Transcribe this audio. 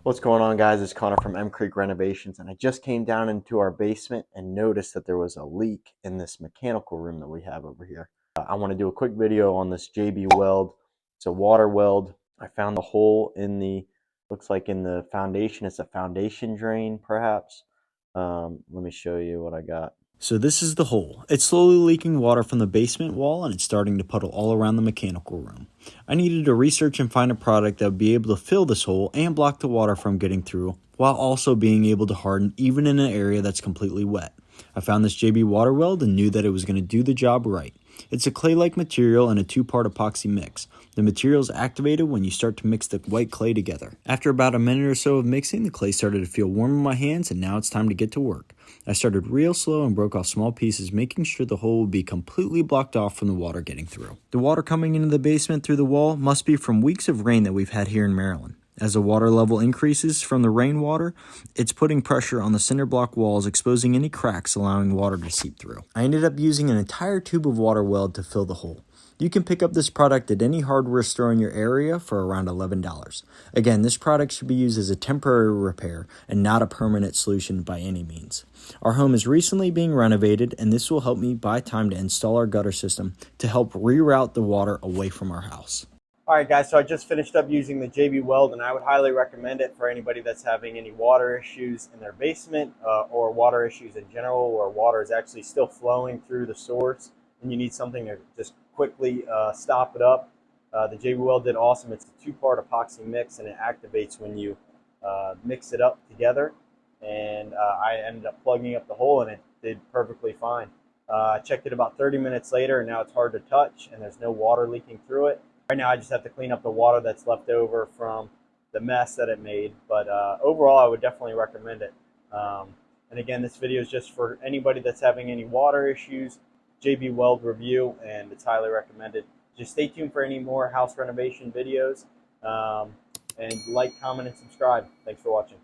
What's going on, guys? It's Connor from M Creek Renovations, and I just came down into our basement and noticed that there was a leak in this mechanical room that we have over here. I want to do a quick video on this JB Weld. It's a water weld. I found the hole in the, looks like in the foundation. It's a foundation drain, perhaps. Let me show you what I got. So this is the hole. It's slowly leaking water from the basement wall and it's starting to puddle all around the mechanical room. I needed to research and find a product that would be able to fill this hole and block the water from getting through, while also being able to harden even in an area that's completely wet. I found this JB Water Weld and knew that it was going to do the job right. It's a clay-like material and a two-part epoxy mix. The material is activated when you start to mix the white clay together. After about a minute or so of mixing, the clay started to feel warm in my hands, and now it's time to get to work. I started real slow and broke off small pieces, making sure the hole would be completely blocked off from the water getting through. The water coming into the basement through the wall must be from weeks of rain that we've had here in Maryland. As the water level increases from the rainwater, it's putting pressure on the cinder block walls, exposing any cracks, allowing water to seep through. I ended up using an entire tube of water weld to fill the hole. You can pick up this product at any hardware store in your area for around $11. Again, this product should be used as a temporary repair and not a permanent solution by any means. Our home is recently being renovated, and this will help me buy time to install our gutter system to help reroute the water away from our house. All right, guys, so I just finished up using the JB Weld, and I would highly recommend it for anybody that's having any water issues in their basement or water issues in general, where water is actually still flowing through the source and you need something to just quickly stop it up. The JB Weld did awesome. It's a two-part epoxy mix, and it activates when you mix it up together. And I ended up plugging up the hole, and it did perfectly fine. I checked it about 30 minutes later, and now it's hard to touch, and there's no water leaking through it. Right now I just have to clean up the water that's left over from the mess that it made, but overall I would definitely recommend it. And again, this video is just for anybody that's having any water issues. JB Weld review, and it's highly recommended. Just stay tuned for any more house renovation videos, and like, comment, and subscribe. Thanks for watching.